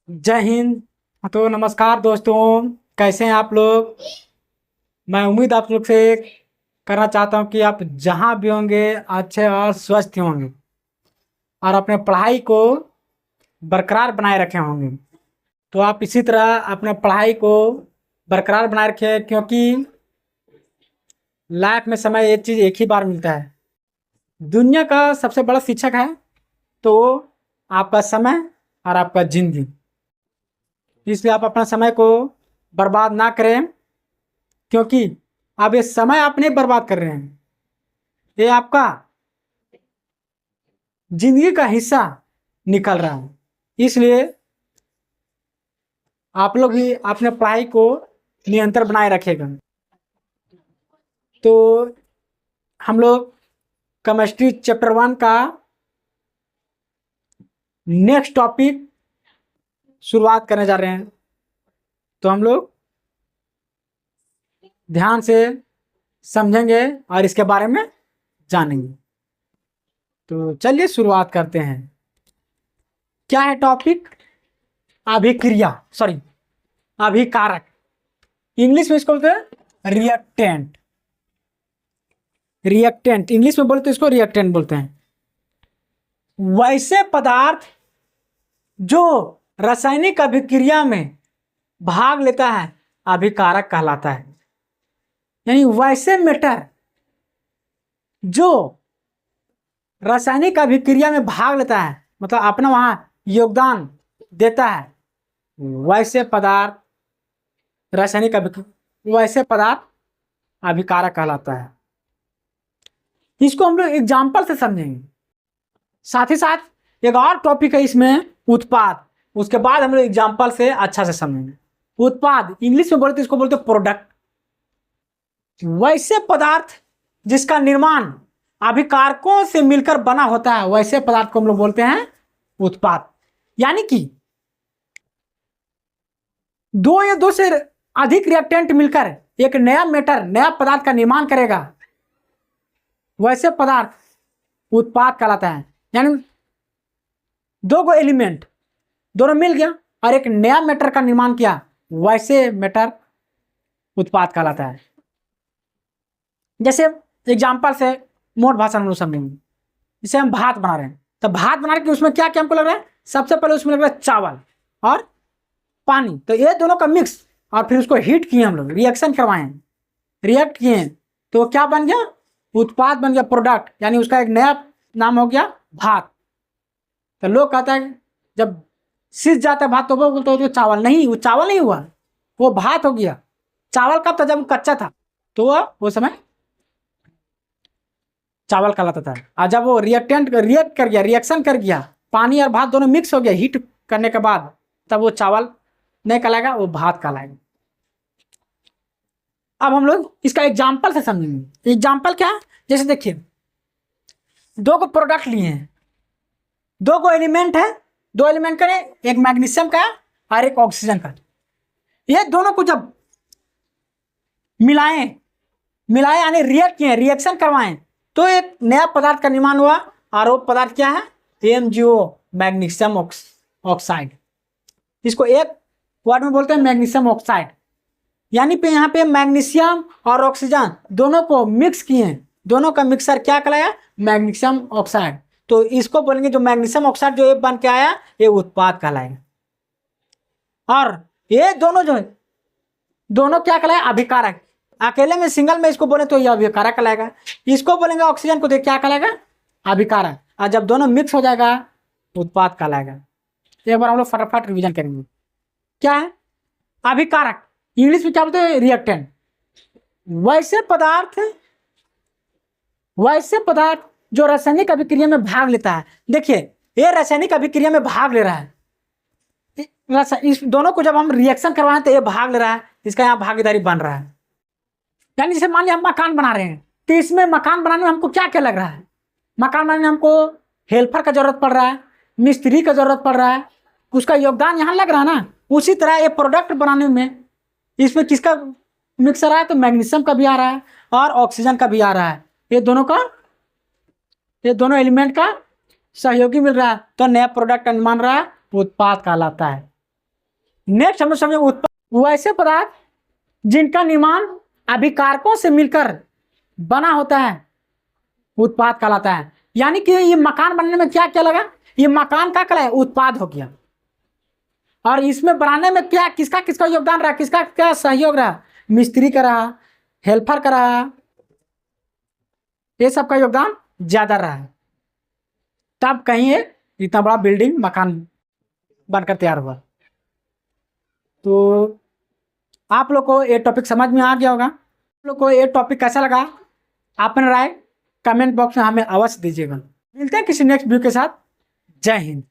जय हिंद। तो नमस्कार दोस्तों, कैसे हैं आप लोग। मैं उम्मीद आप लोग से करना चाहता हूं कि आप जहां भी होंगे अच्छे और स्वस्थ होंगे और अपने पढ़ाई को बरकरार बनाए रखे होंगे। तो आप इसी तरह अपने पढ़ाई को बरकरार बनाए रखें, क्योंकि लाइफ में समय एक चीज़ एक ही बार मिलता है। दुनिया का सबसे बड़ा शिक्षक है तो वो आपका समय और आपका जिंदगी। इसलिए आप अपना समय को बर्बाद ना करें, क्योंकि आप ये समय आप नहीं बर्बाद कर रहे हैं, ये आपका जिंदगी का हिस्सा निकल रहा है। इसलिए आप लोग भी अपने पढ़ाई को निरंतर बनाए रखेगा। तो हम लोग केमिस्ट्री चैप्टर 1 का नेक्स्ट टॉपिक शुरुआत करने जा रहे हैं। तो हम लोग ध्यान से समझेंगे और इसके बारे में जानेंगे। तो चलिए शुरुआत करते हैं। क्या है टॉपिक? अभिक्रिया, सॉरी, अभिकारक। इंग्लिश में इसको बोलते हैं रिएक्टेंट। रिएक्टेंट इंग्लिश में बोलते हैं, इसको रिएक्टेंट बोलते हैं। वैसे पदार्थ जो रासायनिक अभिक्रिया में भाग लेता है अभिकारक कहलाता है। यानी वैसे मैटर जो रासायनिक अभिक्रिया में भाग लेता है, मतलब अपना वहां योगदान देता है, वैसे पदार्थ रासायनिक वैसे पदार्थ अभिकारक कहलाता है। इसको हम लोग एग्जाम्पल से समझेंगे। साथ ही साथ एक और टॉपिक है इसमें, उत्पाद। उसके बाद हम लोग एग्जाम्पल से अच्छा से समझेंगे। उत्पाद इंग्लिश में बोलते इसको बोलते प्रोडक्ट। वैसे पदार्थ जिसका निर्माण अभिकारकों से मिलकर बना होता है, वैसे पदार्थ को हम लोग बोलते हैं उत्पाद। यानी कि दो या दो से अधिक रिएक्टेंट मिलकर एक नया मैटर, नया पदार्थ का निर्माण करेगा, वैसे पदार्थ उत्पाद कहलाता है। यानी दो गो एलिमेंट दोनों मिल गया और एक नया मैटर का निर्माण किया, वैसे मैटर उत्पाद कहलाता है। जैसे एग्जाम्पल से मोट भाषा में समझेंगे। जैसे हम भात बना रहे हैं, तो भात बना के उसमें क्या क्या हमको लग रहा है? सबसे पहले उसमें लग रहा है चावल और पानी। तो ये दोनों का मिक्स, और फिर उसको हीट किए, हम लोग रिएक्शन करवाए, रिएक्ट किए, तो क्या बन गया? उत्पाद बन गया, प्रोडक्ट। यानी उसका एक नया नाम हो गया भात। तो लोग कहते हैं जब सिज जाता है भात तो वो बोलते हो चावल। नहीं, वो चावल नहीं हुआ, वो भात हो गया। चावल कब था? जब वो कच्चा था, तो वो समय चावल कहलाता था। और जब वो रिएक्ट कर गया, रिएक्शन कर गया, पानी और भात दोनों मिक्स हो गया हीट करने के बाद, तब वो चावल नहीं कहलाएगा, वो भात कहलाएगा। अब हम लोग इसका एग्जाम्पल से समझेंगे। एग्जाम्पल क्या है? जैसे देखिए, दो को प्रोडक्ट लिए हैं, दो को एलिमेंट है, दो एलिमेंट का, एक मैग्नीशियम का और एक ऑक्सीजन का। ये दोनों को जब मिलाएं यानी रिएक्ट किए, रिएक्शन करवाएं, तो एक नया पदार्थ का निर्माण हुआ। और वो पदार्थ क्या है? MgO, magnesium oxide. इसको एक वर्ड में बोलते हैं मैग्नीशियम ऑक्साइड। यानी पे यहाँ पे मैग्नीशियम और ऑक्सीजन दोनों को मिक्स किए, दोनों का मिक्सर क्या कहलाया? Magnesium oxide. तो इसको बोलेंगे जो मैग्नीशियम ऑक्साइड जो ये बन के आया, ये उत्पाद कहलाएगा। और ये दोनों जो है, दोनों क्या कहलाए? अभिकारक। अकेले में सिंगल में इसको बोले तो ये अभिकारक कहलाएगा। इसको बोलेंगे ऑक्सीजन को, देख क्या कहलाएगा? अभिकारक। और जब दोनों मिक्स हो जाएगा, उत्पाद कहलाएगा। एक बार हम लोग फटाफट रिवीजन करेंगे। क्या है अभिकारक? इंग्लिश में क्या बोलते हैं? रिएक्टेंट। वैसे पदार्थ जो रासायनिक अभिक्रिया में भाग लेता है। देखिए, ये रासायनिक अभिक्रिया में भाग ले रहा है। इस दोनों को जब हम रिएक्शन करवाएं तो ये भाग ले रहा है, इसका यहाँ भागीदारी बन रहा है। यानी जैसे मान लिया हम मकान बना रहे हैं, तो इसमें मकान बनाने में हमको क्या क्या लग रहा है? मकान बनाने में हमको हेल्पर का जरूरत पड़ रहा है, मिस्त्री का जरूरत पड़ रहा है, उसका योगदान यहाँ लग रहा है ना। उसी तरह ये प्रोडक्ट बनाने में इसमें किसका मिक्सर है? तो मैग्नीशियम का भी आ रहा है और ऑक्सीजन का भी आ रहा है। ये दोनों एलिमेंट का सहयोगी मिल रहा है, तो नया प्रोडक्ट निर्माण रहा है, उत्पाद कहलाता है। नेक्स्ट हम समझे वैसे पदार्थ जिनका निर्माण अभिकारकों से मिलकर बना होता है उत्पाद कहलाता है। यानी कि ये मकान बनने में क्या क्या लगा, ये मकान का क्या है, उत्पाद हो गया। और इसमें बनाने में क्या किसका किसका योगदान रहा, किसका क्या सहयोग रहा, मिस्त्री का रहा, हेल्पर का रहा, ये सबका योगदान ज्यादा रहा है, तब कहीं ये इतना बड़ा बिल्डिंग मकान बनकर तैयार हुआ। तो आप लोग को ये टॉपिक समझ में आ गया होगा। आप लोग को ये टॉपिक कैसा लगा, अपना राय कमेंट बॉक्स में हमें अवश्य दीजिएगा। मिलते हैं किसी नेक्स्ट वीडियो के साथ। जय हिंद।